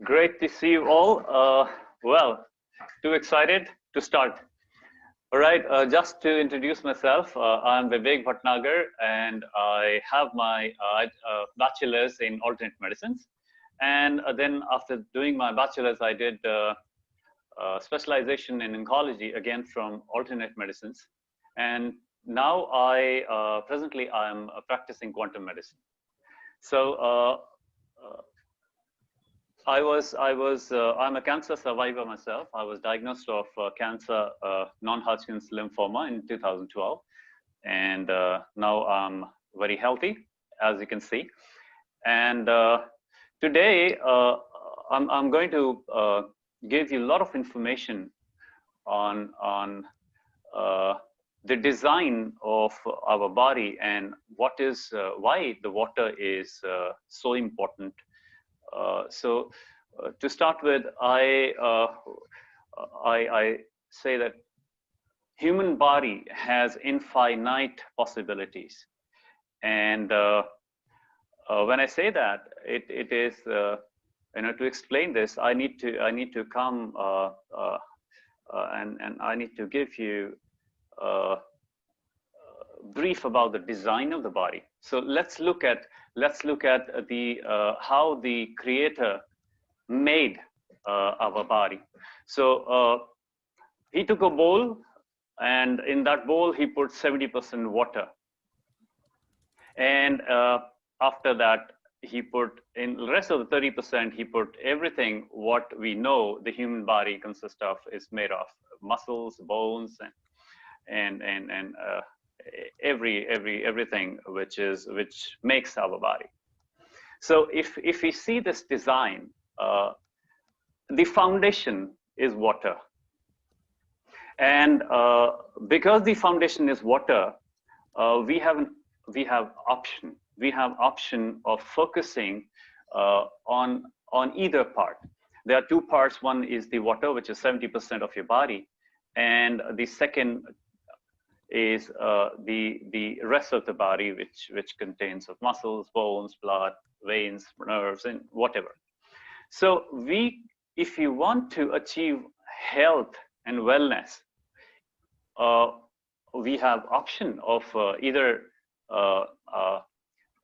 Great to see you all. Well, too excited to start. All right, just to introduce myself, I'm Vivek Bhatnagar, and I have my bachelor's in alternate medicines. And then after doing my bachelor's, I did specialization in oncology, again from alternate medicines. And now presently I'm practicing quantum medicine. So I'm a cancer survivor myself. I was diagnosed of cancer, non-Hodgkin's lymphoma in 2012. And now I'm very healthy, as you can see. And today, I'm going to give you a lot of information on the design of our body and why the water is so important. To start with, I say that human body has infinite possibilities, and when I say that, it is to explain this, I need to come and I need to give you brief about the design of the body. So let's look at the how the creator made our body. So he took a bowl, and in that bowl he put 70% water, and after that he put in the rest of the 30%, he put everything what we know the human body consists of, is made of: muscles, bones, and everything which makes our body. So if we see this design, the foundation is water, and because the foundation is water, we have option of focusing on either part. There are two parts. One is the water, which is 70% of your body, and the second is the rest of the body, which contains of muscles, bones, blood, veins, nerves, and whatever. So if you want to achieve health and wellness, we have option of either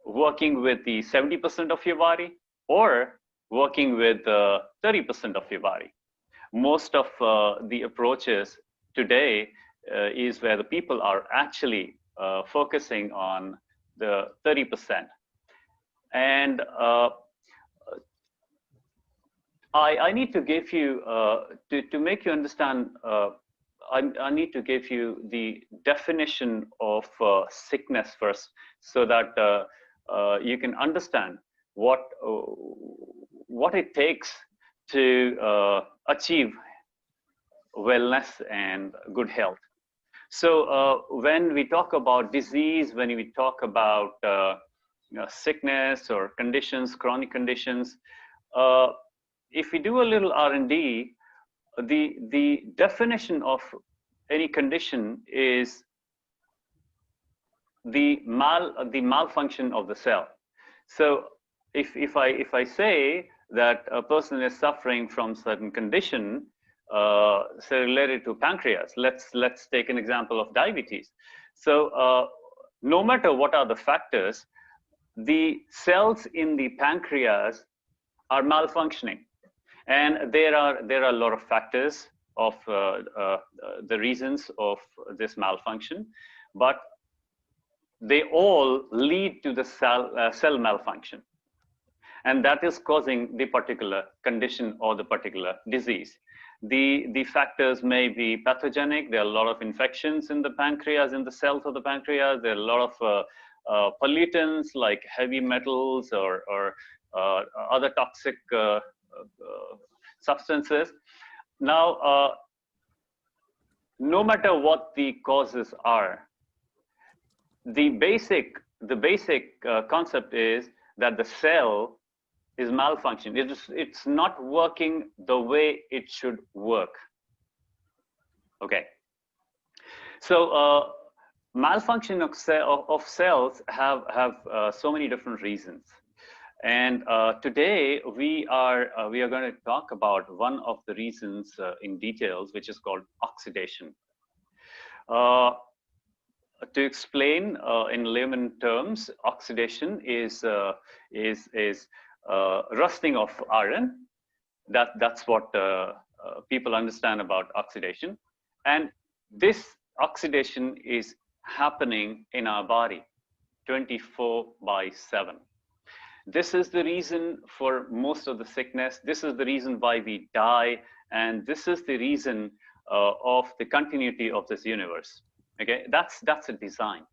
working with the 70% of your body or working with 30% of your body. Most of the approaches today is where the people are actually focusing on the 30%. And I need to give you, to make you understand, I need to give you the definition of sickness first, so that you can understand what it takes to achieve wellness and good health. So when we talk about disease, when we talk about sickness or conditions, chronic conditions, if we do a little R&D, the definition of any condition is the malfunction of the cell. So if I say that a person is suffering from certain condition, say related to pancreas, let's take an example of diabetes. So no matter what are the factors, the cells in the pancreas are malfunctioning, and there are a lot of factors of the reasons of this malfunction, but they all lead to the cell malfunction, and that is causing the particular condition or the particular disease. The factors may be pathogenic. There are a lot of infections in the pancreas, in the cells of the pancreas. There are a lot of pollutants like heavy metals or other toxic substances. Now, no matter what the causes are, the basic concept is that the cell is malfunctioning. It's not working the way it should work. Okay. So malfunction of cells have so many different reasons, And today we are going to talk about one of the reasons in details, which is called oxidation. To explain in layman terms, oxidation is rusting of iron. That's what people understand about oxidation, and this oxidation is happening in our body 24/7. This is the reason for most of the sickness. This is the reason why we die, and this is the reason of the continuity of this universe. Okay, that's a design.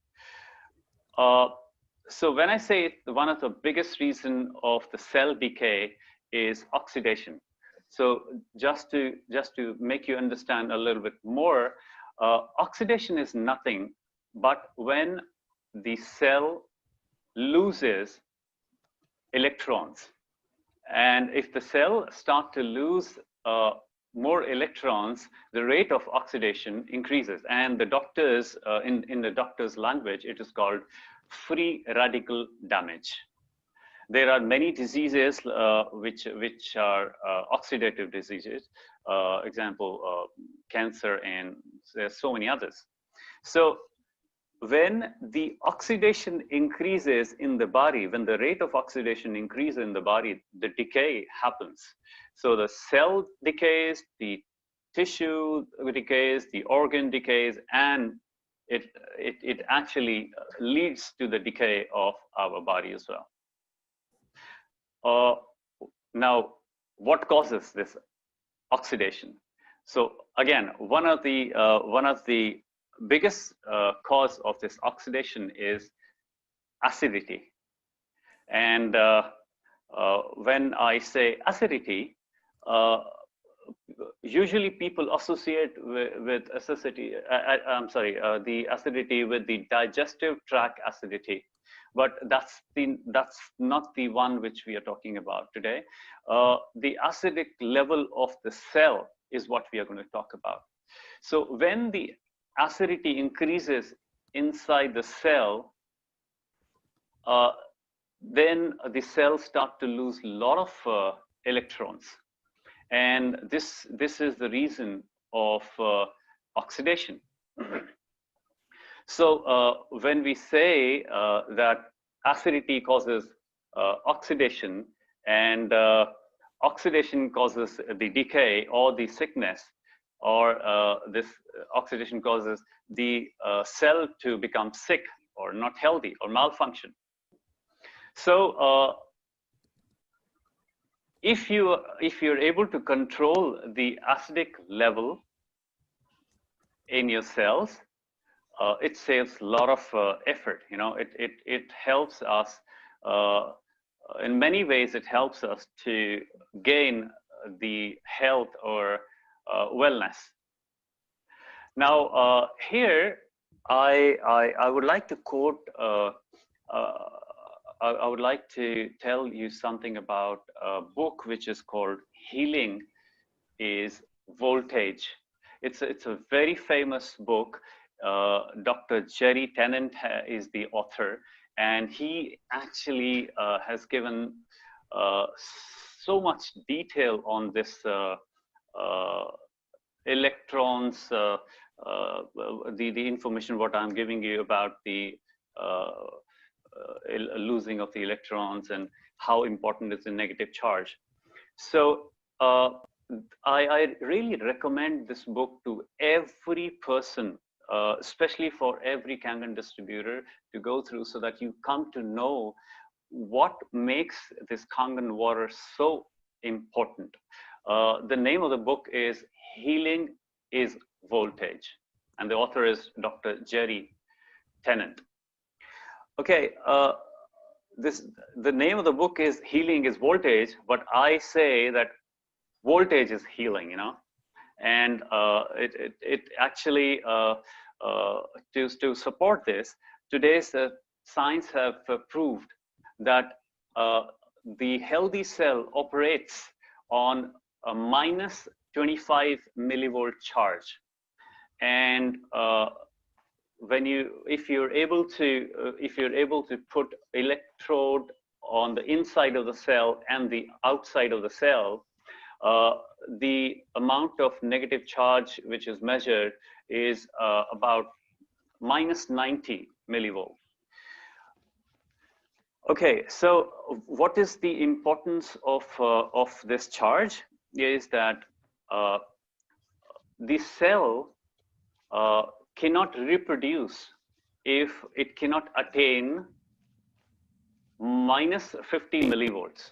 So when I say one of the biggest reason of the cell decay is oxidation. So just to make you understand a little bit more, oxidation is nothing but when the cell loses electrons. And if the cell starts to lose more electrons, the rate of oxidation increases. And the doctors, in the doctor's language, it is called free radical damage. There are many diseases which are oxidative diseases, example, cancer, and there's so many others. So when the oxidation increases in the body, when the rate of oxidation increases in the body, the decay happens. So the cell decays, the tissue decays, the organ decays, and it actually leads to the decay of our body as well. Now, what causes this oxidation? So again, one of the biggest cause of this oxidation is acidity. And when I say acidity, usually people associate with acidity. The acidity with the digestive tract acidity, but that's not the one which we are talking about today. The acidic level of the cell is what we are going to talk about. So when the acidity increases inside the cell, then the cells start to lose a lot of electrons. And this is the reason of oxidation. So when we say that acidity causes oxidation, and oxidation causes the decay or the sickness, or this oxidation causes the cell to become sick or not healthy or malfunction. So if you're able to control the acidic level in your cells, it saves a lot of effort. You know, it helps us in many ways. It helps us to gain the health or wellness. Now here I would like to quote. I would like to tell you something about a book which is called "Healing is Voltage." It's a very famous book. Dr. Jerry Tennant is the author, and he actually has given so much detail on this electrons, the information what I'm giving you about the losing of the electrons and how important is the negative charge. So I really recommend this book to every person, especially for every Kangen distributor, to go through, so that you come to know what makes this Kangen water so important. The name of the book is "Healing is Voltage," and the author is Dr. Jerry Tennant. Okay, the name of the book is "Healing is Voltage," but I say that voltage is healing, you know, and it actually to support this, today's science have proved that the healthy cell operates on a minus 25 millivolt charge, and if you're able to put electrode on the inside of the cell and the outside of the cell, the amount of negative charge which is measured is about minus 90 millivolt. Okay, so what is the importance of this charge is that the cell cannot reproduce if it cannot attain minus 50 millivolts.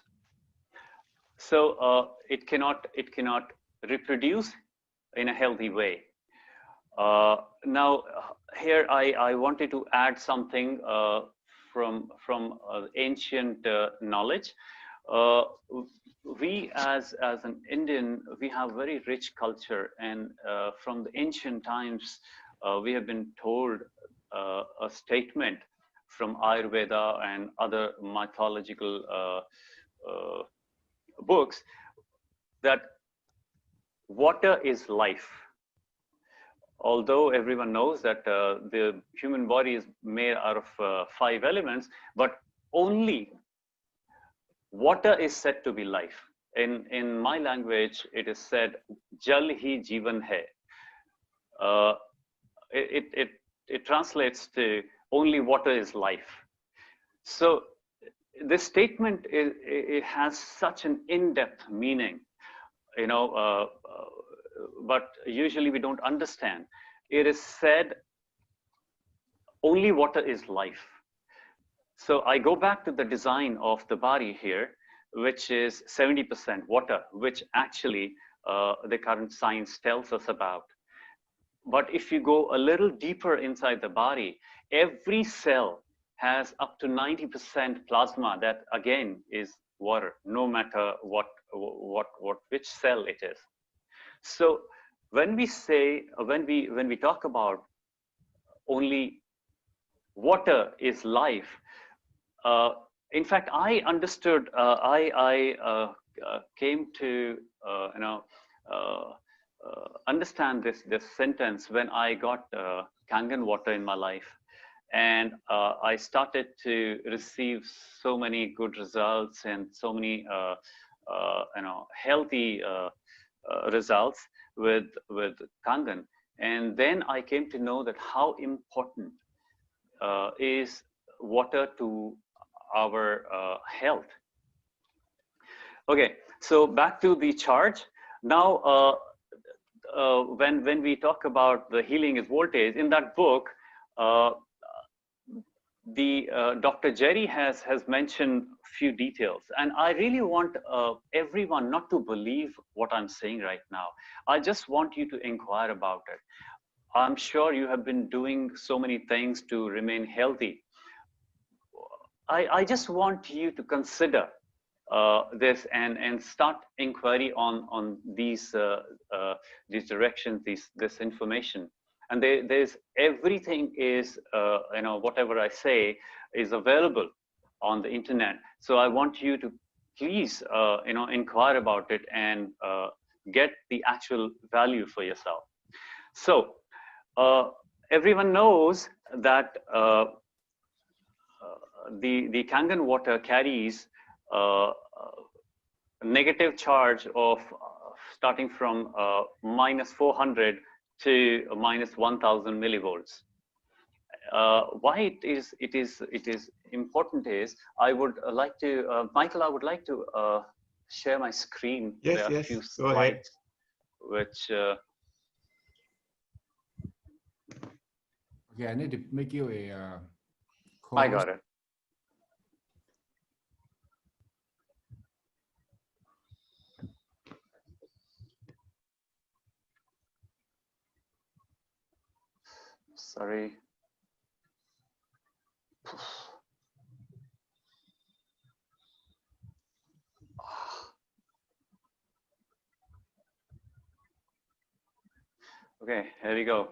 So it cannot reproduce in a healthy way. Now here I wanted to add something from ancient knowledge. We as an Indian, we have very rich culture, and from the ancient times we have been told a statement from Ayurveda and other mythological books that water is life. Although everyone knows that the human body is made out of 5 elements, but only water is said to be life. In my language, it is said, "Jal hi jeevan hai." It translates to only water is life. So this statement it has such an in-depth meaning, you know. But usually we don't understand. It is said only water is life. So I go back to the design of the body here, which is 70% water, which actually the current science tells us about. But if you go a little deeper inside the body, every cell has up to 90% plasma that again is water, no matter which cell it is. So when we say, when we talk about only water is life, in fact, I understood, I came to, understand this sentence when I got Kangen water in my life. And I started to receive so many good results and so many, healthy results with Kangen. And then I came to know that how important is water to our health. Okay, so back to the charge. Now, when we talk about the healing is voltage, in that book, Dr. Jerry has mentioned few details, and I really want everyone not to believe what I'm saying right now. I just want you to inquire about it. I'm sure you have been doing so many things to remain healthy. I just want you to consider this and start inquiry on these directions, this information. And there's everything is, whatever I say is available on the internet. So I want you to please, inquire about it and get the actual value for yourself. So everyone knows that the Kangen water carries negative charge of starting from minus 400 to minus 1000 millivolts. Why it is important is I would like to Michael, I would like to share my screen. Yes, there are yes. a few Go ahead. slides which Okay, I need to make you a call. I got it. Sorry. Okay, here we go.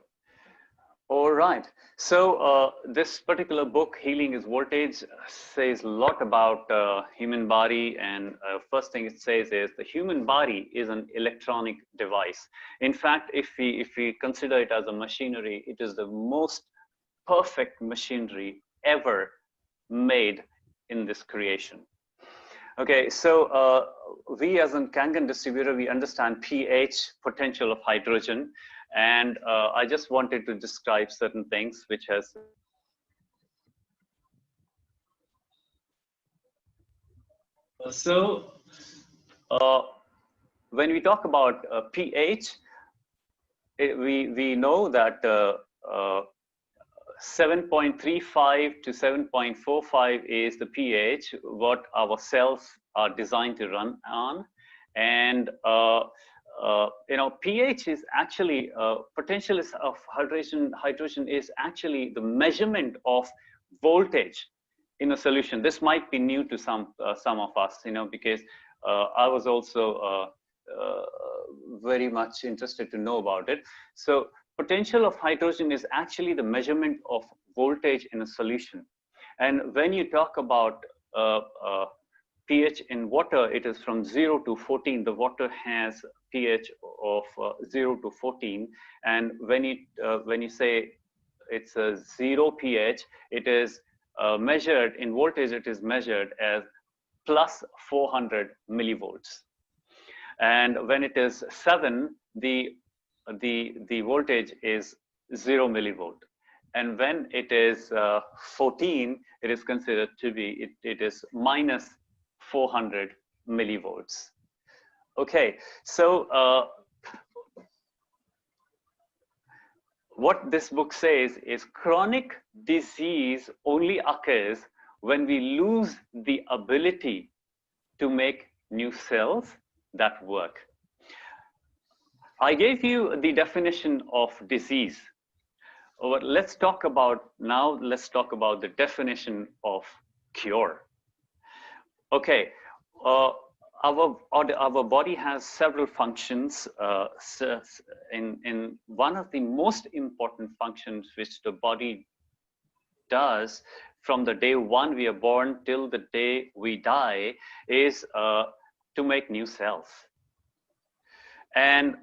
All right. So this particular book, Healing is Voltage, says a lot about human body. And first thing it says is the human body is an electronic device. In fact, if we consider it as a machinery, it is the most perfect machinery ever made in this creation. Okay, so we as a Kangen distributor, we understand pH, potential of hydrogen, and I just wanted to describe certain things which has. So when we talk about pH, we know that 7.35 to 7.45 is the pH what our cells are designed to run on, and pH is actually potential of hydrogen is actually the measurement of voltage in a solution. This might be new to some of us, because I was also very much interested to know about it. So potential of hydrogen is actually the measurement of voltage in a solution. And when you talk about pH in water, it is from 0 to 14. The water has pH of 0 to 14. And when you say it's a 0 pH, it is measured in voltage, it is measured as plus 400 millivolts. And when it is 7, the voltage is 0 millivolt. And when it is 14, it is considered to be, it is minus 400 millivolts. Okay, so what this book says is chronic disease only occurs when we lose the ability to make new cells that work. I gave you the definition of disease. Let's talk about the definition of cure. Okay, our body has several functions. In one of the most important functions which the body does from the day one we are born till the day we die is to make new cells. And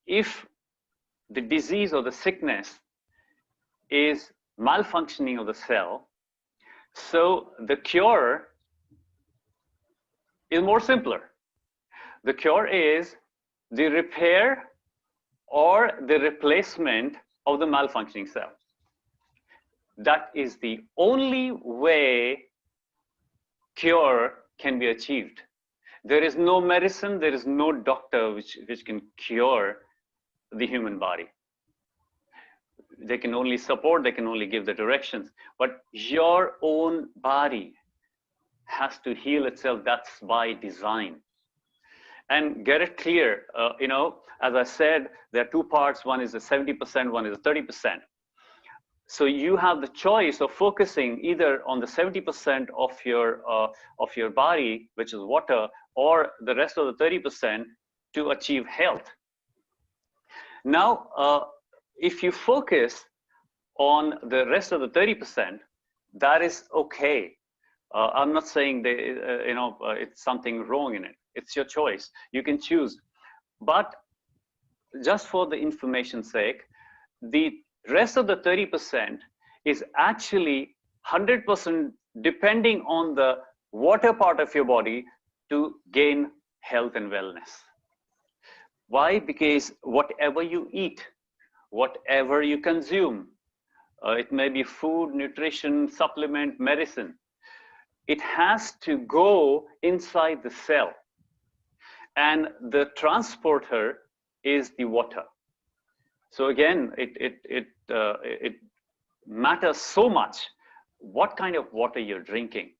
if the disease or the sickness is malfunctioning of the cell, so the cure is more simpler. The cure is the repair or the replacement of the malfunctioning cell. That is the only way cure can be achieved. There is no medicine, there is no doctor which can cure the human body. They can only support, they can only give the directions, but your own body has to heal itself. That's by design. And get it clear, as I said, there are two parts. One is the 70%, one is the 30%. So you have the choice of focusing either on the 70% of your body, which is water, or the rest of the 30% to achieve health. Now, if you focus on the rest of the 30%, that is okay. I'm not saying that, it's something wrong in it. It's your choice. You can choose. But just for the information's sake, the rest of the 30% is actually 100% depending on the water part of your body to gain health and wellness. Why? Because whatever you eat, whatever you consume, it may be food, nutrition, supplement, medicine, it has to go inside the cell. And the transporter is the water. So again, it matters so much what kind of water you're drinking.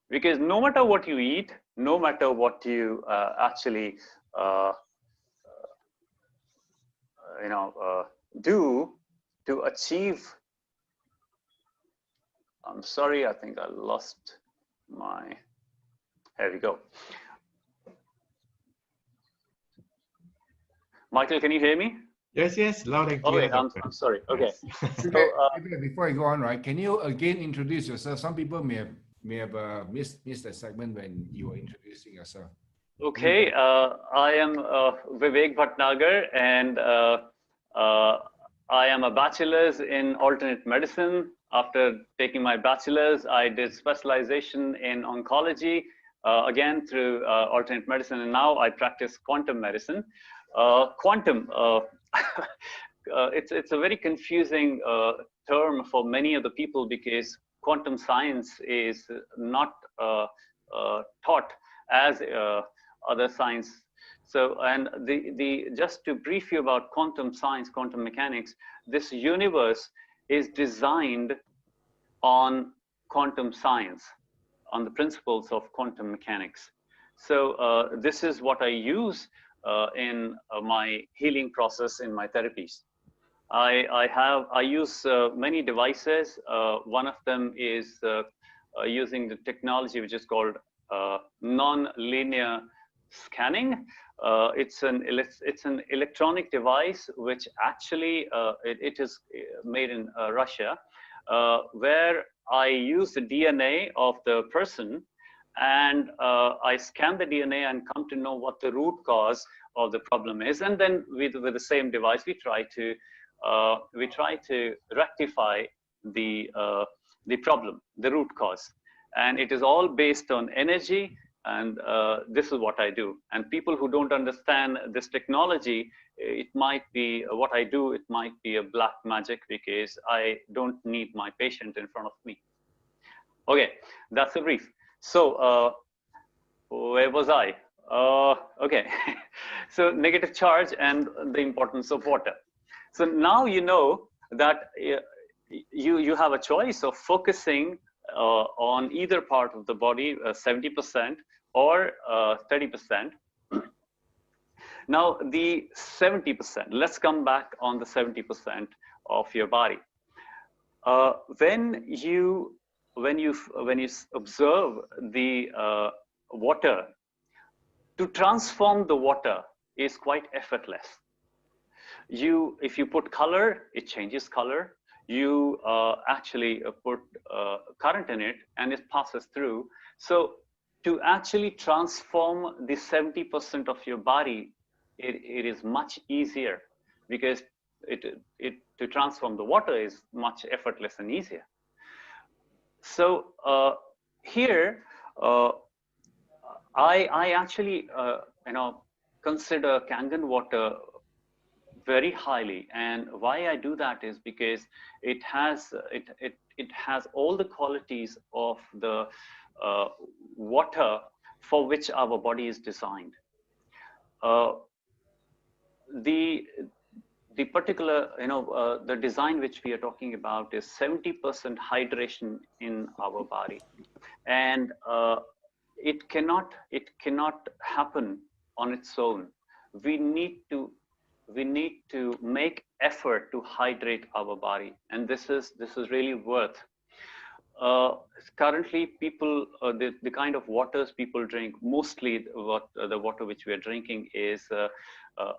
Because no matter what you eat, no matter what you actually do to achieve, I'm sorry, I think I lost my, here we go. Michael, can you hear me? Yes, loud and clear. Okay, I'm sorry. Okay. So, before I go on, right? Can you again introduce yourself? Some people may have missed the segment when you were introducing yourself. Okay, I am Vivek Bhatnagar, and I am a bachelor's in alternate medicine. after taking my bachelor's, I did specialization in oncology, again through alternate medicine, and now I practice quantum medicine. Quantum, it's a very confusing term for many of the people, because quantum science is not taught as other science. So, and just to brief you about quantum science, quantum mechanics, this universe is designed on quantum science, on the principles of quantum mechanics. So this is what I use in my healing process, in my therapies. I use many devices. One of them is using the technology which is called non-linear scanning. It's an electronic device which actually it is made in Russia, where I use the DNA of the person, and I scan the DNA and come to know what the root cause of the problem is, and then with the same device we try to rectify the problem, the root cause, and it is all based on energy. And this is what I do. And people who don't understand this technology, it might be what I do, it might be a black magic, because I don't need my patient in front of me. Okay, that's a brief. So where was I? Okay, so negative charge and the importance of water. So now you know that you have a choice of focusing on either part of the body, 70% or 30%. Now the 70%, let's come back on the 70% of your body. When you observe the water, to transform the water is quite effortless. If you put color, it changes color. You actually put current in it and it passes through. So to actually transform the 70% of your body, it is much easier, because to transform the water is much effortless and easier. So here I actually consider Kangen water very highly, and why I do that is because it has all the qualities of the water for which our body is designed. The particular the design which we are talking about is 70% hydration in our body, and it cannot happen on its own. We need to make effort to hydrate our body, and this is really worth. Currently, people the kind of waters people drink, mostly the water which we are drinking is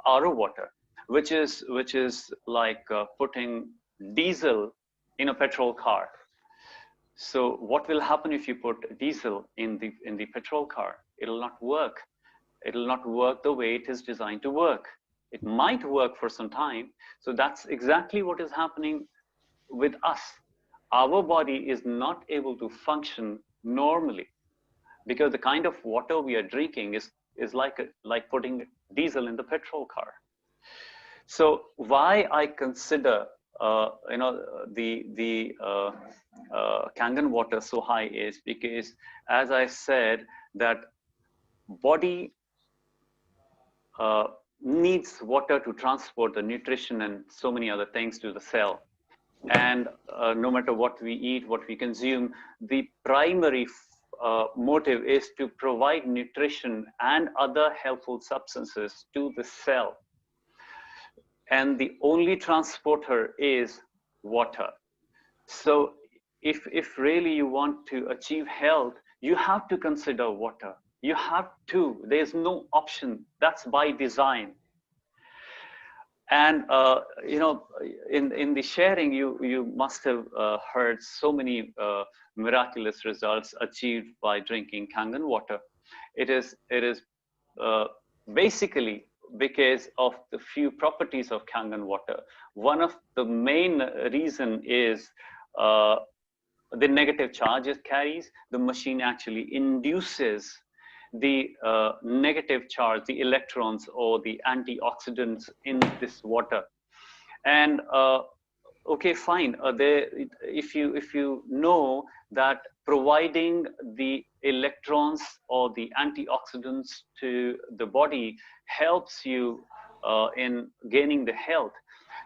RO water, which is like putting diesel in a petrol car. So what will happen if you put diesel in the petrol car? It'll not work. It'll not work the way it is designed to work. It might work for some time. So that's exactly what is happening with us. Our body is not able to function normally, because the kind of water we are drinking is like putting diesel in the petrol car. So why I consider the Kangen water so high is because, as I said, that body needs water to transport the nutrition and so many other things to the cell. And no matter what we eat, what we consume, the primary motive is to provide nutrition and other helpful substances to the cell. And the only transporter is water. So if really you want to achieve health, you have to consider water. You have to. There's no option. That's by design. And in the sharing, you must have heard so many miraculous results achieved by drinking Kangen water. It is basically because of the few properties of Kangen water. One of the main reason is the negative charge it carries, the machine actually induces the negative charge, the electrons or the antioxidants in this water. And okay, fine. If you know that providing the electrons or the antioxidants to the body helps you in gaining the health,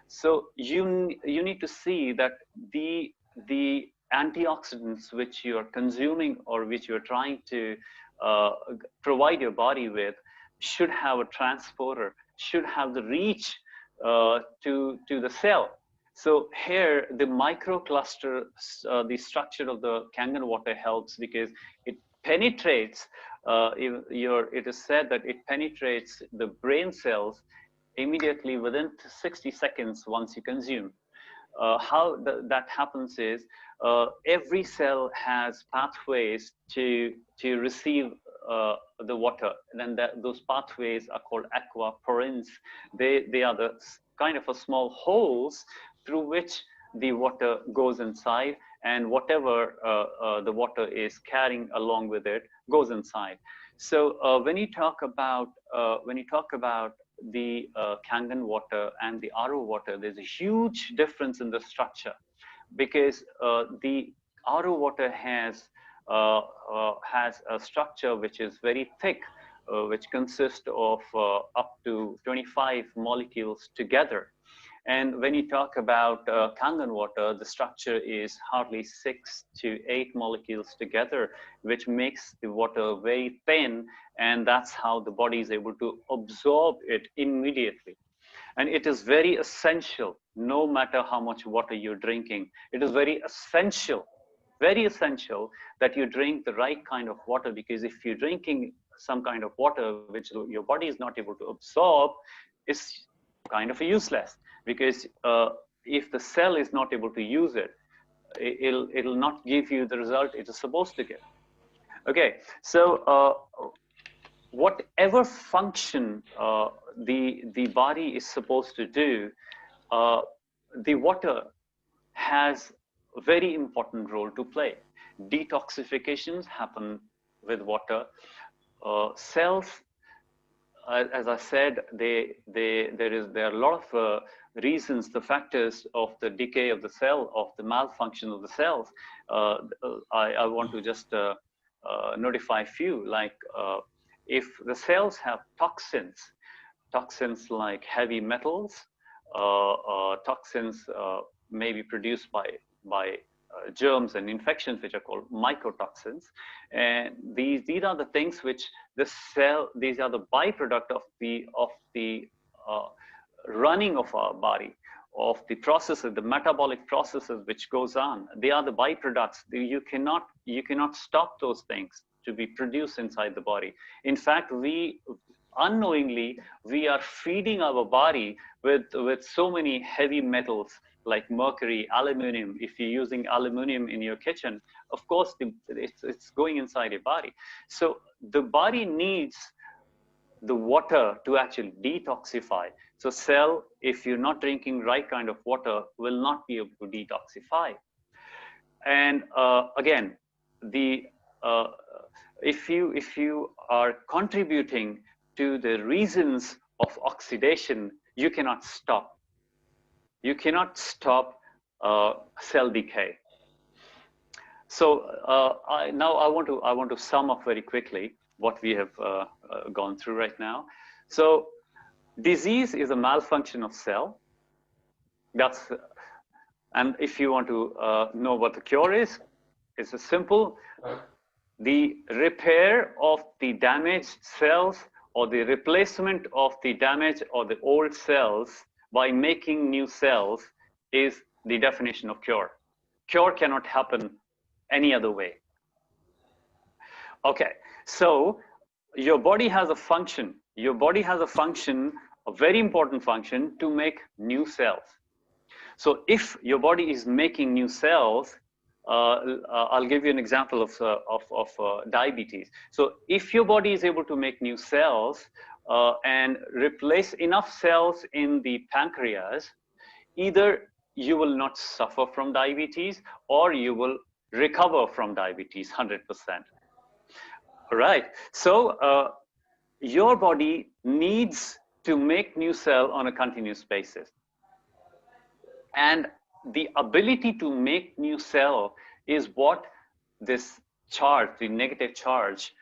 so you need to see that the antioxidants which you are consuming or which you are trying to provide your body with should have a transporter, should have the reach to the cell. So here the microcluster, the structure of the Kangen water helps because it penetrates. It is said that it penetrates the brain cells immediately within 60 seconds once you consume. How that happens is every cell has pathways to receive the water, and then those pathways are called aquaporins. They are the kind of a small holes through which the water goes inside, and whatever the water is carrying along with it goes inside. So when you talk about the Kangen water and the RO water, there's a huge difference in the structure, because the RO water has a structure which is very thick, which consists of up to 25 molecules together. And when you talk about Kangen water, the structure is hardly 6 to 8 molecules together, which makes the water very thin, and that's how the body is able to absorb it immediately. And it is very essential, no matter how much water you're drinking, it is very essential that you drink the right kind of water, because if you're drinking some kind of water which your body is not able to absorb, it's kind of useless, because if the cell is not able to use it, it'll not give you the result it is supposed to give. Okay, so whatever function the body is supposed to do, the water has a very important role to play. Detoxifications happen with water. Cells, as I said, there are a lot of reasons, the factors of the decay of the cell, of the malfunction of the cells. I want to just notify a few, like if the cells have toxins like heavy metals, toxins may be produced by germs and infections, which are called mycotoxins, and these are the things which these are the byproduct of the running of our body, of the processes, the metabolic processes which goes on. They are the byproducts. You cannot stop those things to be produced inside the body. In fact, unknowingly we are feeding our body with so many heavy metals like mercury, aluminum. If you're using aluminum in your kitchen, of course it's going inside your body. So the body needs the water to actually detoxify. So cell, if you're not drinking right kind of water, will not be able to detoxify. And again, if you are contributing to the reasons of oxidation, you cannot stop. You cannot stop cell decay. So now I want to sum up very quickly what we have gone through right now. So disease is a malfunction of cell. And if you want to know what the cure is, it's simple. The repair of the damaged cells, or the replacement of the damaged or the old cells by making new cells, is the definition of cure. Cure cannot happen any other way. Okay, so your body has a function. Your body has a function, a very important function, to make new cells. So if your body is making new cells, I'll give you an example of diabetes. So if your body is able to make new cells and replace enough cells in the pancreas, either you will not suffer from diabetes, or you will recover from diabetes 100%. All right. So your body needs to make new cell on a continuous basis. And the ability to make new cell is what this charge, the negative charge,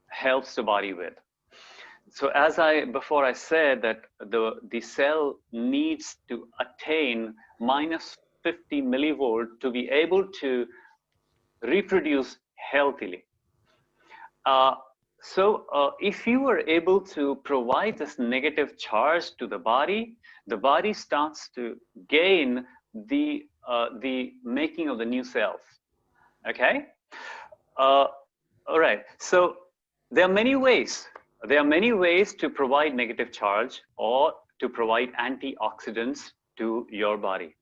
helps the body with. So as before I said that the cell needs to attain minus 50 millivolt to be able to reproduce healthily. So if you were able to provide this negative charge to the body starts to gain the making of the new cells. Okay. All right. So there are many ways. There are many ways to provide negative charge or to provide antioxidants to your body.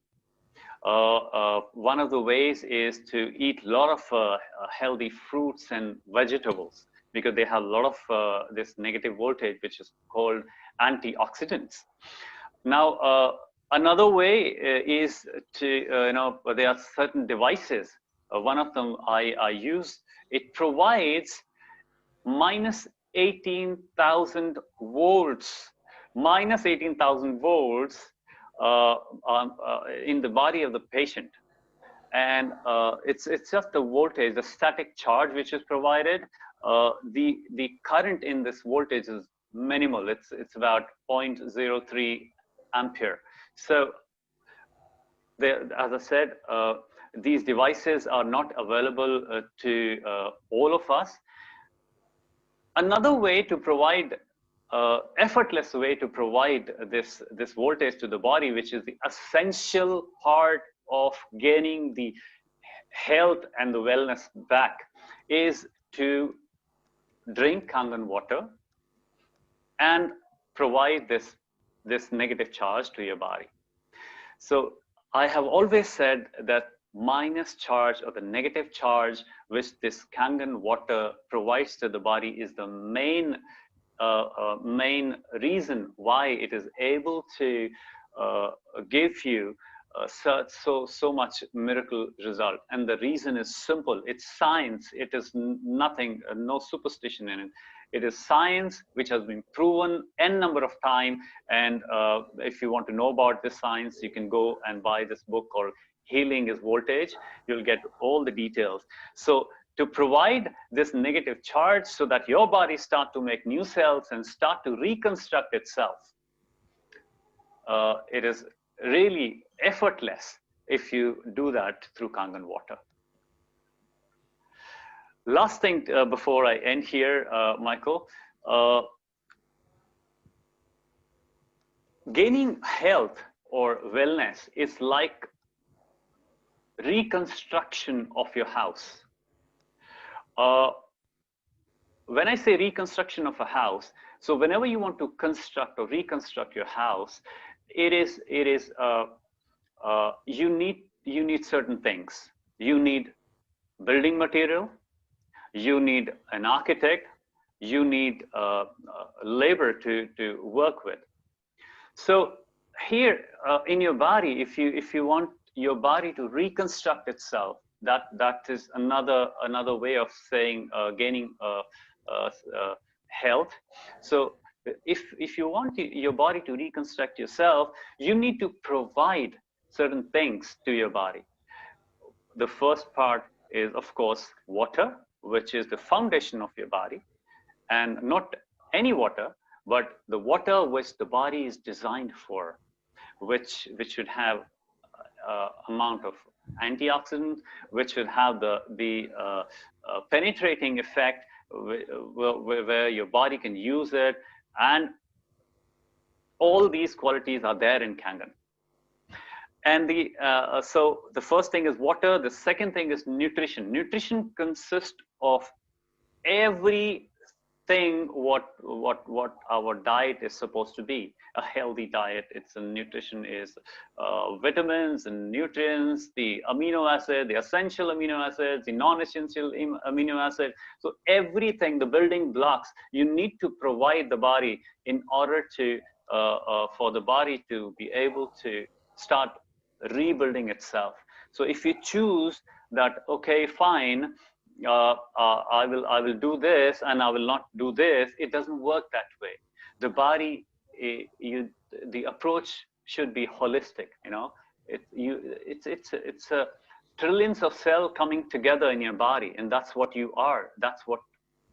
One of the ways is to eat a lot of healthy fruits and vegetables, because they have a lot of this negative voltage, which is called antioxidants. Now, another way is to, there are certain devices. One of them I use. It provides minus 18,000 volts, minus 18,000 volts in the body of the patient. And it's just the voltage, the static charge which is provided. The current in this voltage is minimal. It's about 0.03 ampere. So as I said, these devices are not available to all of us. Another way to provide, effortless way to provide this voltage to the body, which is the essential part of gaining the health and the wellness back, is to drink Kangen water and provide this negative charge to your body. So I have always said that minus charge, or the negative charge which this Kangen water provides to the body, is the main reason why it is able to give you so much miracle result. And the reason is simple. It's science. It is nothing, no superstition in it. It is science which has been proven n number of times. And if you want to know about this science, you can go and buy this book called Healing is Voltage. You'll get all the details. So to provide this negative charge so that your body start to make new cells and start to reconstruct itself, it is really effortless if you do that through Kangen water. Last thing before I end here, Michael, gaining health or wellness is like reconstruction of your house. When I say reconstruction of a house, so whenever you want to construct or reconstruct your house, you need certain things. You need building material, you need an architect, you need labor to work with. So here in your body, if you want your body to reconstruct itself, that is another way of saying gaining health. So if you want your body to reconstruct yourself, you need to provide certain things to your body. The first part is, of course, water, which is the foundation of your body, and not any water, but the water which the body is designed for, which should have amount of antioxidants, which should have the penetrating effect where your body can use it, and all these qualities are there in Kangen. And so the first thing is water. The second thing is nutrition. Nutrition consists of everything what our diet is supposed to be. A healthy diet. Nutrition is vitamins and nutrients, the amino acid, the essential amino acids, the non-essential amino acids. So everything, the building blocks, you need to provide the body in order to for the body to be able to start rebuilding itself. So if you choose that, okay, fine, I will do this and I will not do this, it doesn't work that way. The body, the approach should be holistic. It's a trillions of cells coming together in your body, and that's what you are. That's what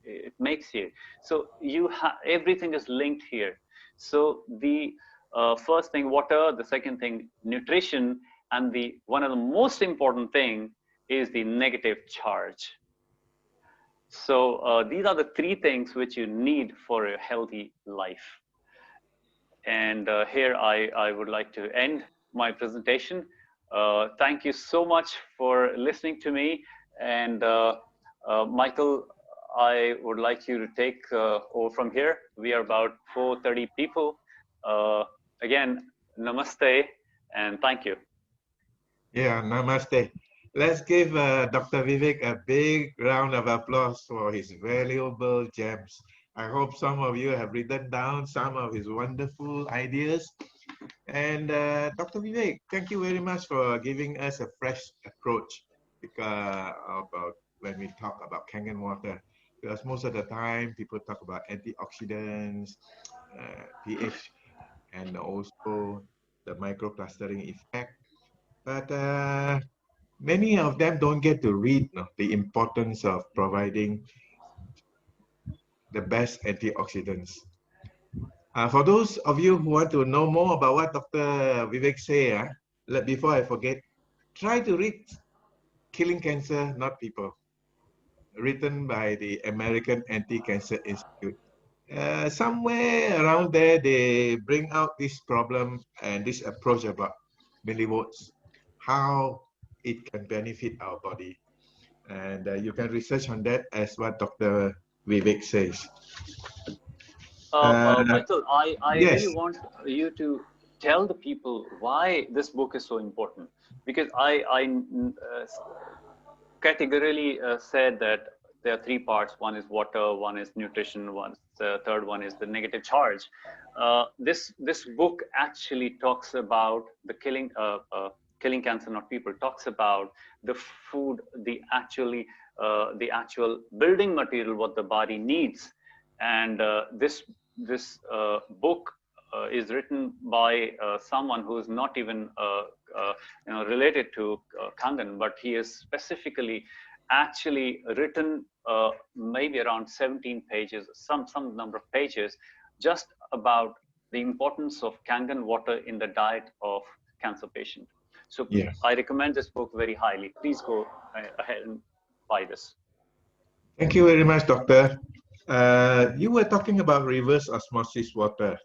it makes you. So everything is linked here. So the first thing, water. The second thing, nutrition, and the one of the most important thing is the negative charge. So these are the three things which you need for a healthy life. And here I would like to end my presentation. Thank you so much for listening to me. And Michael, I would like you to take over from here. We are about 430 people. Again, namaste and thank you. Yeah, namaste. Let's give Dr. Vivek a big round of applause for his valuable gems. I hope some of you have written down some of his wonderful ideas. And Dr. Vivek, thank you very much for giving us a fresh approach about when we talk about Kangen water. Because most of the time people talk about antioxidants, pH, and also the microclustering effect. But many of them don't get to read the importance of providing the best antioxidants. For those of you who want to know more about what Dr. Vivek said, before I forget, try to read Killing Cancer, Not People, written by the American Anti-Cancer Institute. Somewhere around there, they bring out this problem and this approach about millivolts, how it can benefit our body. And you can research on that as what Dr. Vivek says. Michael, I yes. really want you to tell the people why this book is so important, because I categorically said that there are three parts. One is water, one is nutrition, the third one is the negative charge. This book actually talks about the Killing Cancer Not People, talks about the food, the actual building material what the body needs. And this book is written by someone who is not even related to Kangen, but he is specifically actually written maybe around 17 pages, some number of pages, just about the importance of Kangen water in the diet of cancer patient. So yes. I recommend this book very highly. Please go ahead and buy this. Thank you very much, Doctor. You were talking about reverse osmosis water.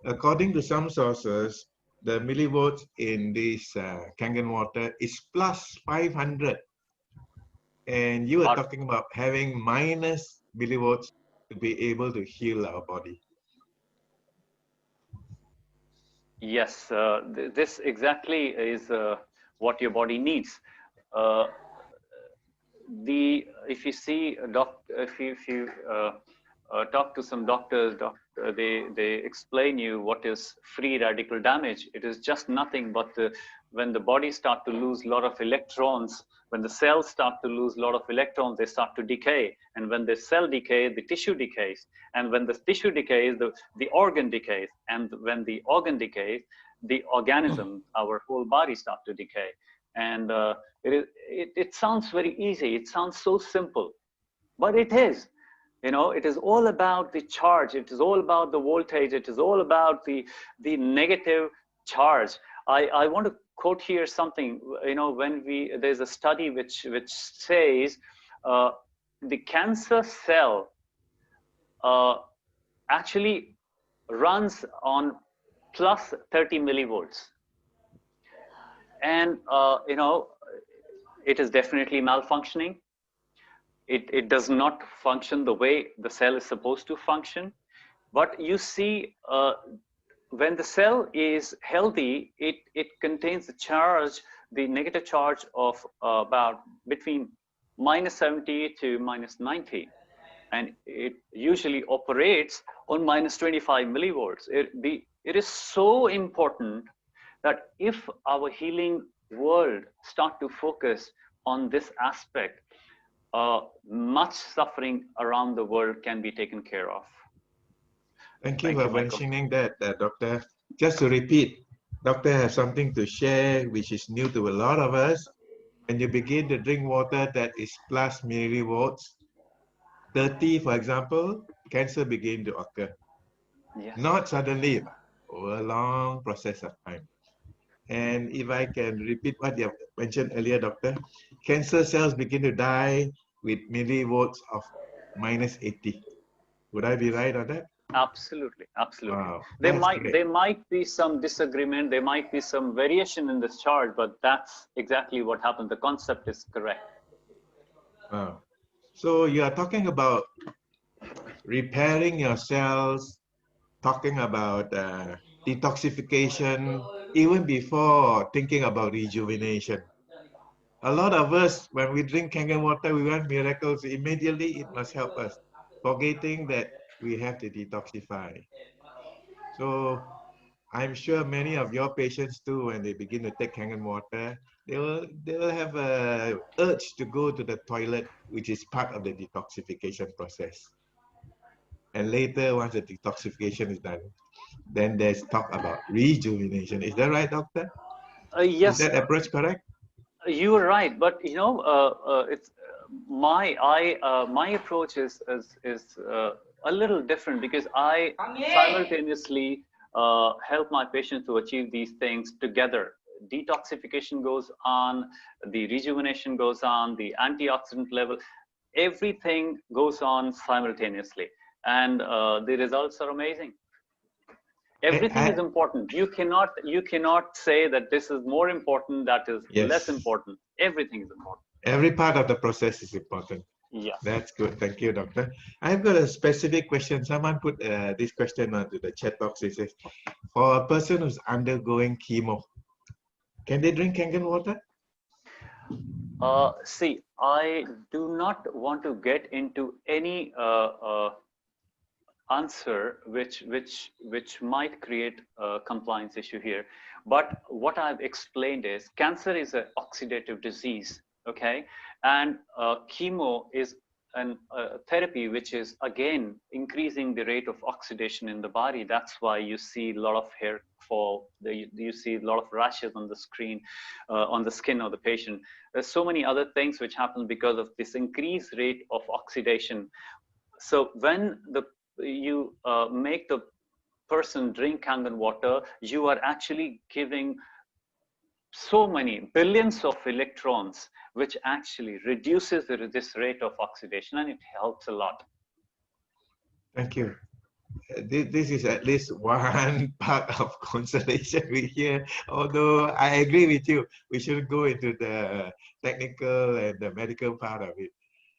According to some sources, the millivolts in this Kangen water is plus 500. And you were talking about having minus millivolts to be able to heal our body. Yes, this exactly is what your body needs. If you see if you talk to some doctors, they explain you what is free radical damage. It is just nothing but when the body start to lose a lot of electrons, when the cells start to lose a lot of electrons, they start to decay. And when the cell decays, the tissue decays. And when the tissue decays, the organ decays. And when the organ decays, the organism, our whole body start to decay. And it sounds very easy. It sounds so simple, but it is. You know, it is all about the charge. It is all about the voltage. It is all about the negative charge. I want to quote here something. You know, when there's a study which says the cancer cell actually runs on plus 30 millivolts. And, you know, it is definitely malfunctioning. It does not function the way the cell is supposed to function. But you see, when the cell is healthy, it contains the charge, the negative charge of about between minus 70 to minus 90. And it usually operates on minus 25 millivolts. It is so important that if our healing world start to focus on this aspect, much suffering around the world can be taken care of. Thank you Thank for you, Michael. mentioning that, Doctor. Just to repeat, Doctor has something to share which is new to a lot of us. When you begin to drink water that is plus millivolts, 30, for example, cancer begin to occur. Yes. Not suddenly, over a long process of time. And if I can repeat what you have mentioned earlier, Doctor, cancer cells begin to die with millivolts of minus 80. Would I be right on that? Absolutely, absolutely. Wow, that's great. There might be some disagreement, there might be some variation in this chart, but that's exactly what happened. The concept is correct. Wow. So you are talking about repairing your cells, talking about detoxification, even before thinking about rejuvenation. A lot of us, when we drink Kangen water, we want miracles. Immediately, it must help us, forgetting that we have to detoxify. So I'm sure many of your patients too, when they begin to take Kangen water, they will have a urge to go to the toilet, which is part of the detoxification process. And later, once the detoxification is done, then there's talk about rejuvenation. Is that right, doctor? Is Yes, that approach correct? you are right, but you know, it's my approach is a little different because I simultaneously help my patients to achieve these things together. Detoxification goes on, the rejuvenation goes on, the antioxidant level, everything goes on simultaneously, and the results are amazing. Everything is important. You cannot say that this is more important, that is less Yes. important. Everything is important. Every part of the process is important. Yes. That's good. Thank you, doctor. I've got a specific question. Someone put this question onto the chat box. It says, for a person who's undergoing chemo, can they drink Kangen water? See, I do not want to get into any answer which might create a compliance issue here. But what I've explained is cancer is an oxidative disease, okay? And chemo is a therapy which is again increasing the rate of oxidation in the body. That's why you see a lot of hair fall, you see a lot of rashes on the screen, on the skin of the patient. There's so many other things which happen because of this increased rate of oxidation. So when you make the person drink Kangen water, you are actually giving so many billions of electrons, which actually reduces this rate of oxidation, and it helps a lot. Thank you. This is at least one part of consolation we hear. Although I agree with you, we should go into the technical and the medical part of it.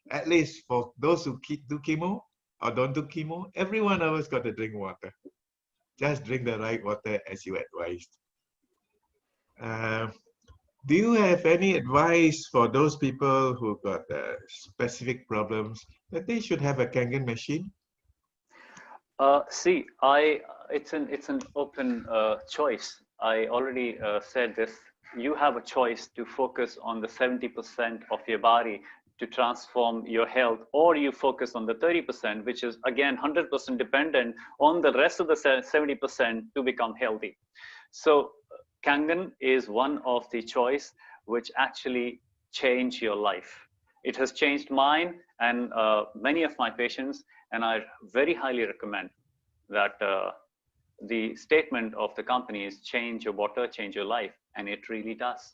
At least for those who do chemo or don't do chemo, every one of us got to drink water. Just drink the right water as you advised. Do you have any advice for those people who got specific problems that they should have a Kangen machine? See, it's an open choice. I already said this. You have a choice to focus on the 70% of your body to transform your health, or you focus on the 30%, which is again 100% dependent on the rest of the 70% to become healthy. So Kangen is one of the choice which actually change your life. It has changed mine and many of my patients, and I very highly recommend that the statement of the company is change your water, change your life, and it really does.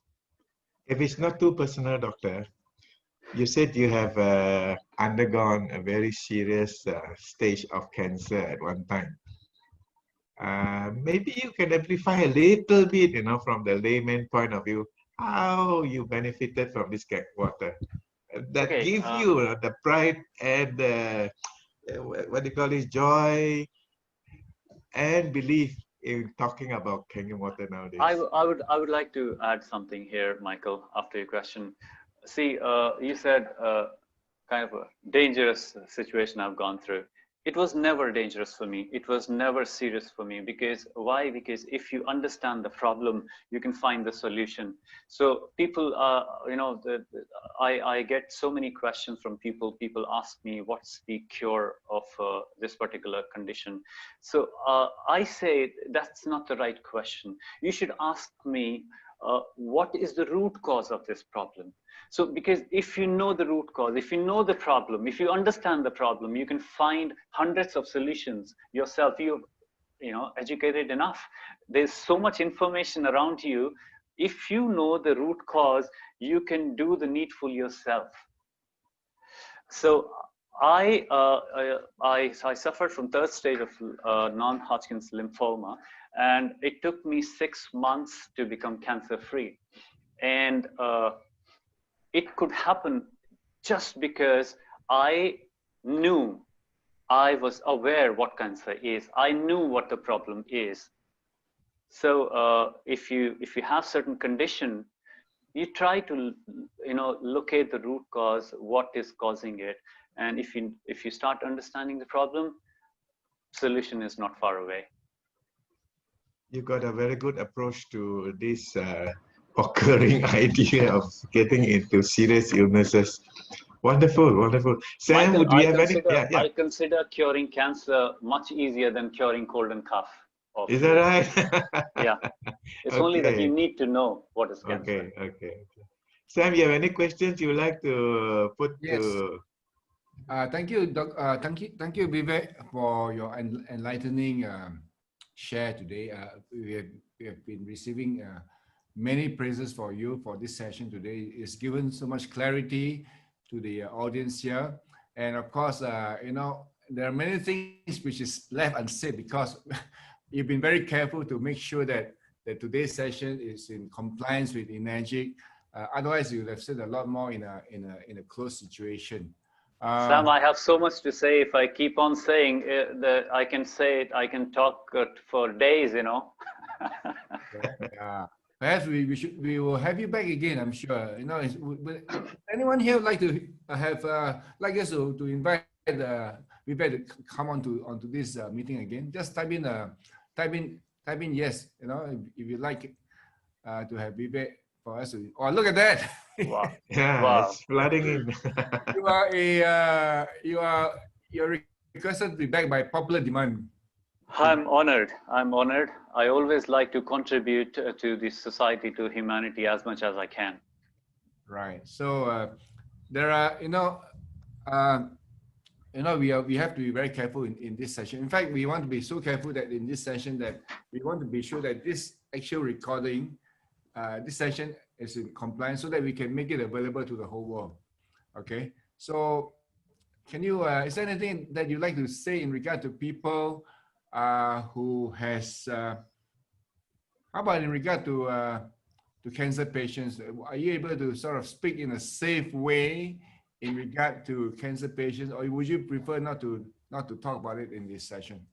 If it's not too personal, doctor, you said you have undergone a very serious stage of cancer at one time. Maybe you can amplify a little bit, you know, from the layman point of view, how you benefited from this water. That Okay, gives you the pride and the, what do you call it, joy and belief in talking about Kangen water nowadays. I would like to add something here, Michael, after your question. See, you said kind of a dangerous situation I've gone through. it was never dangerous for me. It was never serious for me. Because why? Because if you understand the problem, you can find the solution. So people, I get so many questions from people. People ask me, what's the cure of this particular condition? So I say that's not the right question. You should ask me, what is the root cause of this problem? So, because if you know the root cause, if you know the problem, if you understand the problem, you can find hundreds of solutions yourself. You're, educated enough. There's so much information around you. If you know the root cause, you can do the needful yourself. So I suffered from third stage of non-Hodgkin's lymphoma, and it took me 6 months to become cancer-free. And it could happen just because I knew, I was aware what cancer is. I knew what the problem is. So if you have certain condition, you try to locate the root cause, what is causing it, and if you start understanding the problem, solution is not far away. You got a very good approach to this occurring idea of getting into serious illnesses. Wonderful, wonderful. Sam, Michael, would you have any? Yeah, yeah. I consider curing cancer much easier than curing cold and cough. Is that right? Yeah. It's Okay. only that you need to know what is cancer. Okay. Sam, you have any questions you would like to put Yes. to? Thank you, thank you, Vivek, for your enlightening share today. We have been receiving many praises for you for this session today. It's given so much clarity to the audience here, and of course, there are many things which is left unsaid because you've been very careful to make sure that today's session is in compliance with Enagic. Otherwise, you would have said a lot more in a closed situation. Sam, I have so much to say. If I keep on saying that, I can say it. I can talk for days. Yeah. Perhaps we will have you back again. I'm sure. Anyone here would like to have like us to invite Vivek to come onto this meeting again? Just type in yes. If you like to have Vivek for us to. Oh, look at that! Wow. Yeah, Wow. it's flooding in. You're requested to be back by popular demand. I'm honored. I'm honored. I always like to contribute to the society, to humanity as much as I can. Right. So there are, we have to be very careful in this session. In fact, we want to be so careful that in this session that we want to be sure that this actual recording, this session is in compliance so that we can make it available to the whole world. Okay. So can you, is there anything that you'd like to say in regard to people who has, how about in regard to cancer patients? Are you able to sort of speak in a safe way in regard to cancer patients, or would you prefer not to talk about it in this session?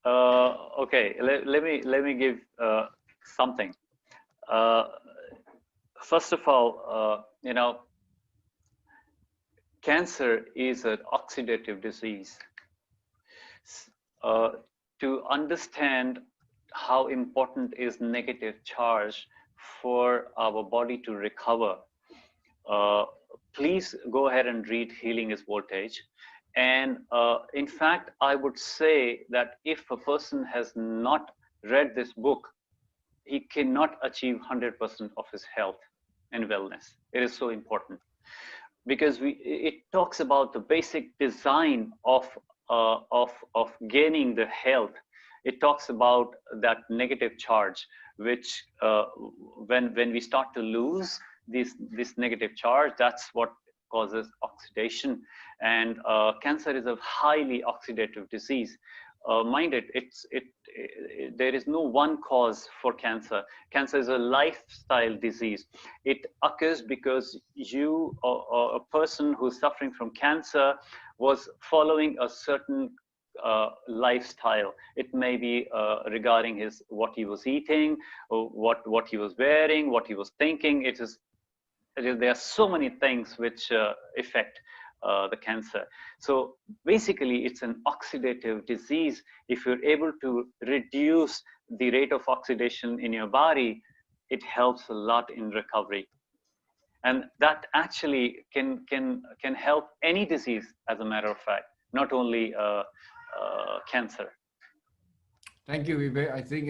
Okay, let me give something. First of all, cancer is an oxidative disease. To understand how important is negative charge for our body to recover, please go ahead and read Healing is Voltage. And in fact, I would say that if a person has not read this book, he cannot achieve 100% of his health and wellness. It is so important because it talks about the basic design of gaining the health. It talks about that negative charge, which when we start to lose this negative charge, that's what causes oxidation. And cancer is a highly oxidative disease. Mind it, there is no one cause for cancer. Cancer is a lifestyle disease. It occurs because you or a person who's suffering from cancer was following a certain lifestyle. It may be regarding what he was eating, or what he was wearing, what he was thinking. There are so many things which affect the cancer. So basically, it's an oxidative disease. If you're able to reduce the rate of oxidation in your body, it helps a lot in recovery. And that actually can help any disease, as a matter of fact, not only cancer. Thank you, Vivek. I think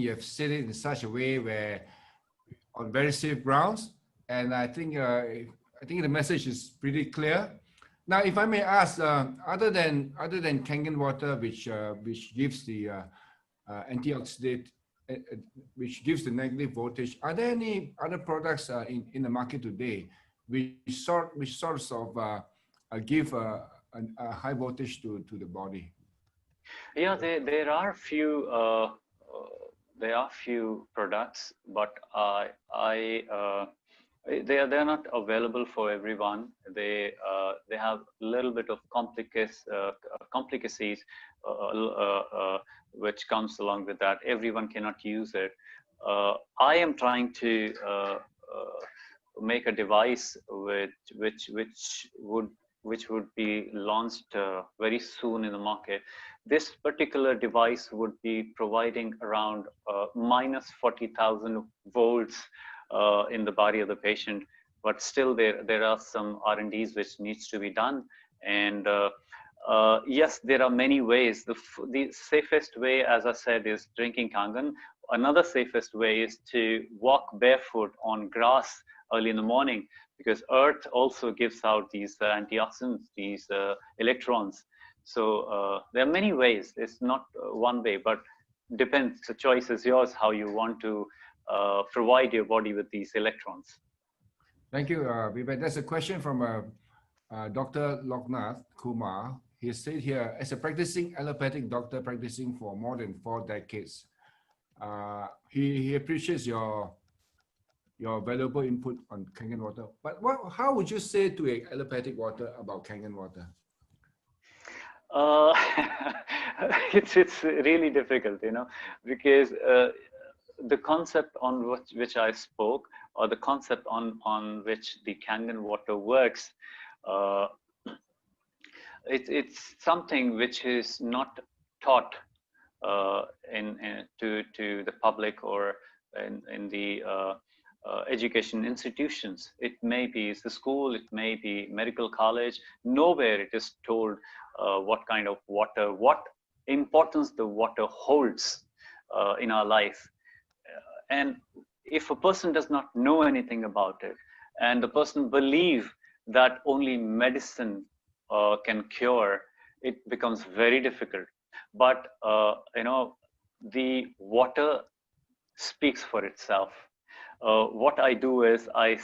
you have said it in such a way where on very safe grounds, and I think the message is pretty clear. Now, if I may ask, other than Kangen water, which gives the antioxidant, which gives the negative voltage, are there any other products in the market today which sorts of give a high voltage to the body? Yeah, there are few products, but they're not available for everyone. They have a little bit of complicacies which comes along with that. Everyone cannot use it. I am trying to make a device which would be launched very soon in the market. This particular device would be providing around minus 40,000 volts in the body of the patient, but still there are some R&Ds which needs to be done. And yes, there are many ways. The safest way, as I said, is drinking Kangen. Another safest way is to walk barefoot on grass early in the morning, because earth also gives out these antioxidants, these electrons. So there are many ways. It's not one way, but depends. The choice is yours how you want to provide your body with these electrons. Thank you, Vivek. That's a question from Dr. Loknath Kumar. He said here, as a practicing allopathic doctor practicing for more than 4 decades, he appreciates your valuable input on Kangen water. But how would you say to an allopathic water about Kangen water? It's really difficult, because the concept on which I spoke, or the concept on which the Kangen water works, it's something which is not taught to the public or in the education institutions. It may be the school, it may be medical college. Nowhere it is told what kind of water, what importance the water holds in our life. And if a person does not know anything about it, and the person believes that only medicine can cure, it becomes very difficult. But the water speaks for itself. What I do is I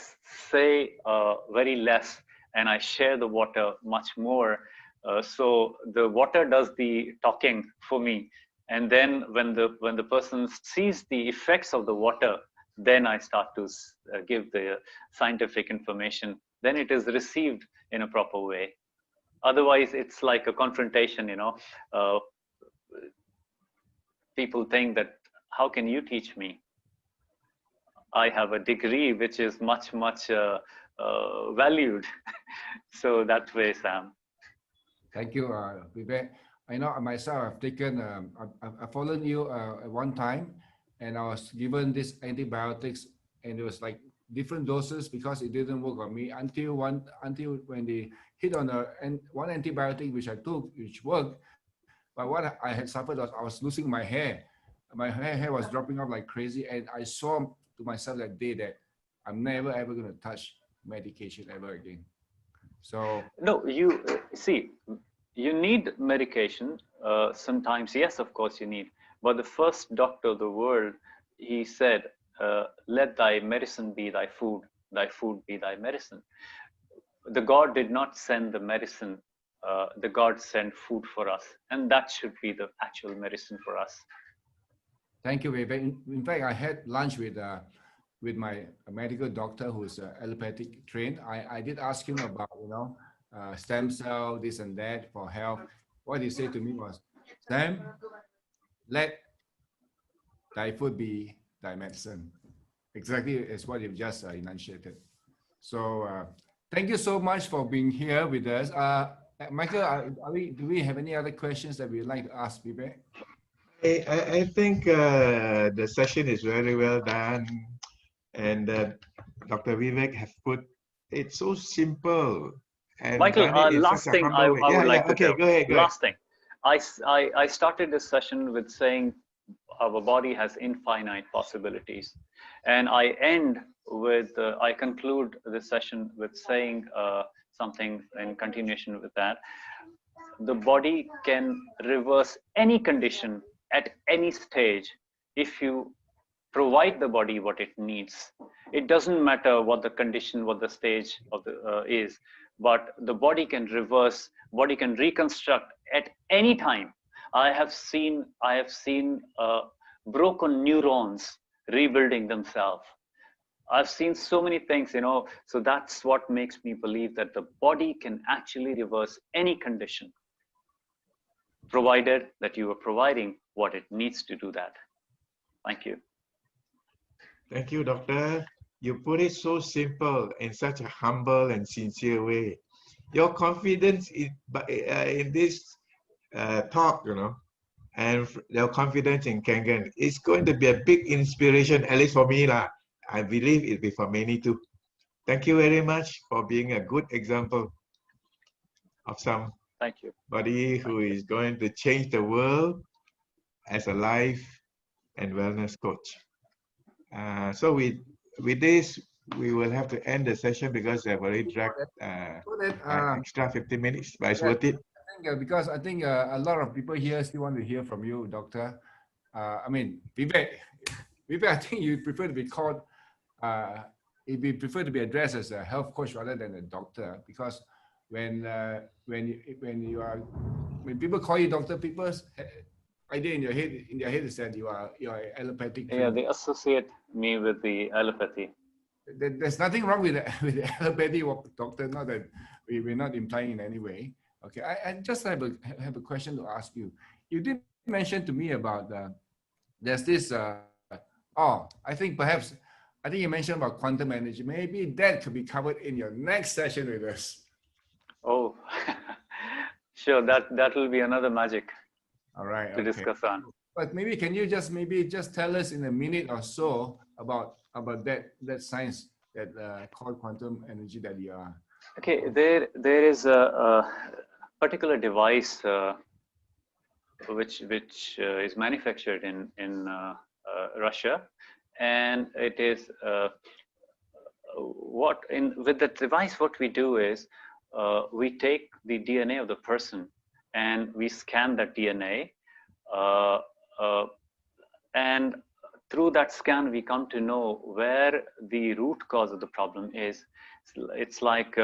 say very less, and I share the water much more. So the water does the talking for me. And then when the person sees the effects of the water, then I start to give the scientific information. Then it is received in a proper way. Otherwise, it's like a confrontation, people think that, how can you teach me? I have a degree which is much valued. So that way, Sam. Thank you, Vivek. I know myself, I've followed you at one time, and I was given these antibiotics, and it was like different doses because it didn't work on me until when they hit on one antibiotic which I took, which worked. But what I had suffered was I was losing my hair. My hair was dropping off like crazy, and I saw to myself that day that I'm never ever going to touch medication ever again. So no, you see, you need medication. Sometimes, yes, of course you need. But the first doctor of the world, he said, let thy medicine be thy food be thy medicine. The God did not send the medicine, the God sent food for us. And that should be the actual medicine for us. Thank you, Vivek. In fact, I had lunch with my medical doctor who's allopathic trained. I did ask him about, stem cell, this and that for health. What he said to me was, Sam, let thy food be thy medicine. Exactly as what you've just enunciated. So Thank you so much for being here with us. Michael, do we have any other questions that we'd like to ask Vivek? I think the session is very well done, and Dr. Vivek have put it so simple and Michael, done it in such last a thing humble way. I Yeah, would yeah. like to Okay, tell. go ahead. Go ahead. Last thing. I started this session with saying our body has infinite possibilities. And I end with, I conclude this session with saying something in continuation with that. The body can reverse any condition at any stage if you provide the body what it needs. It doesn't matter what the condition, what the stage of the is, but the body can reverse, body can reconstruct at any time. I have seen broken neurons rebuilding themselves. I've seen so many things, you know. So that's what makes me believe that the body can actually reverse any condition, provided that you are providing what it needs to do that. Thank you. Thank you, doctor. You put it so simple in such a humble and sincere way. Your confidence in this talk, you know, and your confidence in Kangen is going to be a big inspiration, at least for me, lah. I believe it'll be for many too. Thank you very much for being a good example of Thank you. somebody who is going to change the world as a life and wellness coach. So with this, we will have to end the session because they've already dragged extra 15 minutes, but it's worth it. Because I think a lot of people here still want to hear from you, Doctor. I mean, Vivek, I think you prefer to be called, you prefer to be addressed as a health coach rather than a doctor, because when people call you doctor, people's idea in their head is that you are allopathic. Yeah, they associate me with the allopathy. There's nothing wrong with the allopathy doctor. Not that we're not implying in any way. Okay, I just have a question to ask you. You did mention to me about there's this. I think you mentioned about quantum energy. Maybe that could be covered in your next session with us. Oh, sure. That will be another magic. All right. To discuss on. But maybe can you just tell us in a minute or so about that science that called quantum energy that you are. Okay, there is a particular device which is manufactured in Russia, and it is with the device. What we do is we take the DNA of the person and we scan that DNA, and through that scan we come to know where the root cause of the problem is. It's like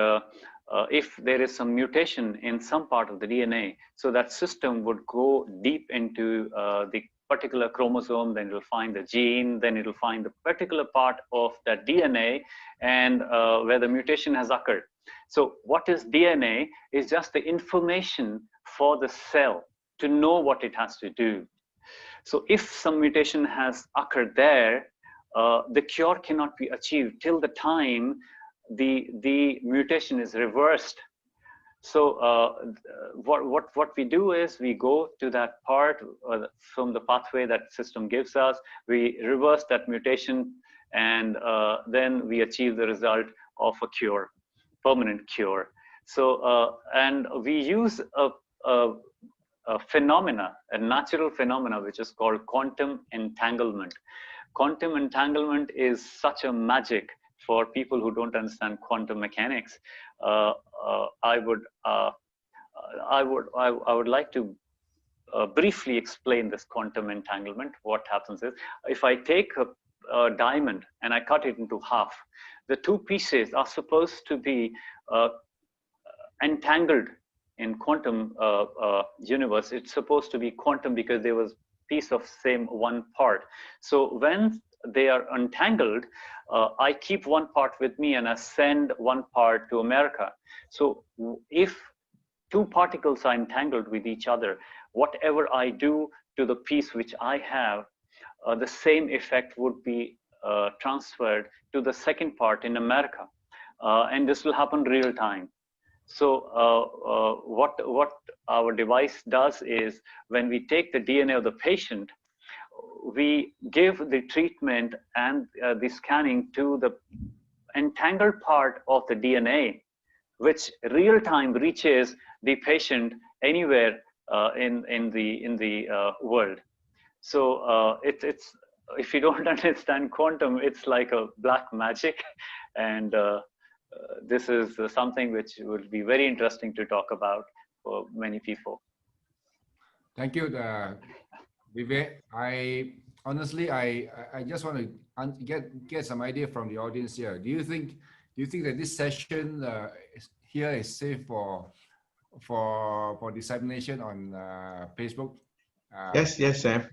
if there is some mutation in some part of the DNA, so that system would go deep into the particular chromosome, then it'll find the gene, then it'll find the particular part of that DNA and where the mutation has occurred. So what is DNA is just the information for the cell to know what it has to do. So if some mutation has occurred there, the cure cannot be achieved till the time the mutation is reversed. So what we do is we go to that part from the pathway that system gives us, we reverse that mutation, and then we achieve the result of a cure, permanent cure. So and we use a natural phenomena, which is called quantum entanglement. Quantum entanglement is such a magic for people who don't understand quantum mechanics. I would like to briefly explain this quantum entanglement. What happens is, if I take a diamond and I cut it into half, the two pieces are supposed to be entangled. In quantum universe, it's supposed to be quantum because there was piece of same one part. So when they are entangled, I keep one part with me and I send one part to America. So if two particles are entangled with each other, whatever I do to the piece which I have, the same effect would be transferred to the second part in America. and this will happen real time. So what our device does is, when we take the DNA of the patient, we give the treatment and the scanning to the entangled part of the DNA, which real time reaches the patient anywhere in the world. So it's if you don't understand quantum, it's like a black magic, and this is something which would be very interesting to talk about for many people. Thank you, Vivek. I honestly, I just want to get some idea from the audience here. Do you think that this session here is safe for dissemination on Facebook? Yes, Sam.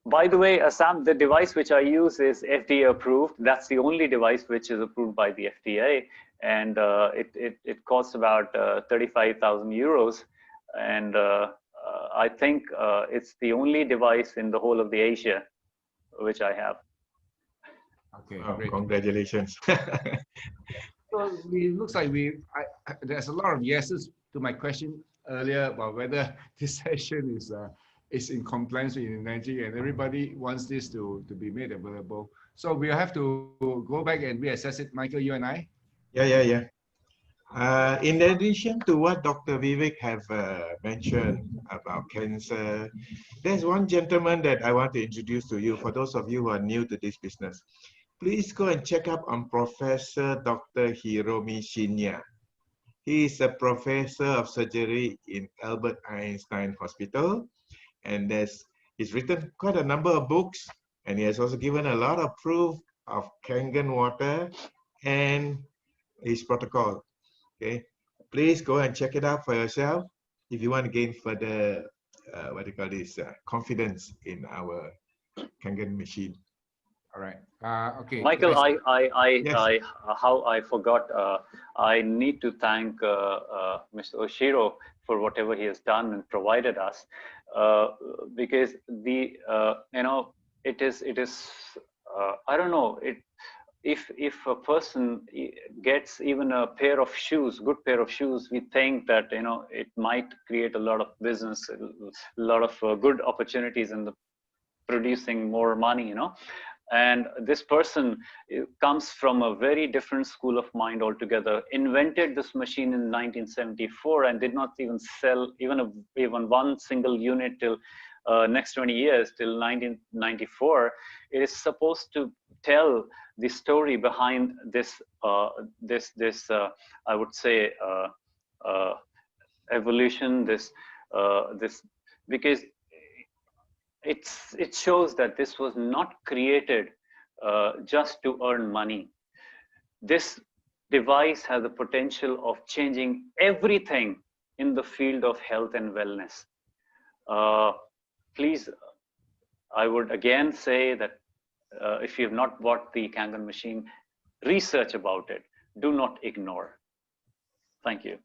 By the way, Sam, the device which I use is FDA approved. That's the only device which is approved by the FDA, and it costs about 35,000 euros, and I think it's the only device in the whole of the Asia which I have. Okay, Oh, great. congratulations. So it looks like there's a lot of yeses to my question earlier about whether this session is in compliance with Enagic, and everybody wants this to be made available. So we'll have to go back and reassess it, Michael, you and I. Yeah. In addition to what Dr. Vivek have mentioned about cancer, there's one gentleman that I want to introduce to you for those of you who are new to this business. Please go and check up on Professor Dr. Hiromi Shinya. He is a professor of surgery in Albert Einstein Hospital, and he's written quite a number of books, and he has also given a lot of proof of Kangen water and his protocol. Okay, please go and check it out for yourself if you want to gain further confidence in our Kangen machine. All right. Okay. Michael, Yes. how I forgot. I need to thank Mr. Oshiro for whatever he has done and provided us, because the it is I don't know, if a person gets even a pair of shoes, good pair of shoes, we think that it might create a lot of business, a lot of good opportunities in the producing more money, And this person comes from a very different school of mind altogether, invented this machine in 1974 and did not even sell even one single unit till next 20 years, till 1994. It is supposed to tell the story behind this, I would say, evolution, this because it shows that this was not created just to earn money. This device has the potential of changing everything in the field of health and wellness. Please, I would again say that if you have not bought the Kangen machine, research about it. Do not ignore. Thank you.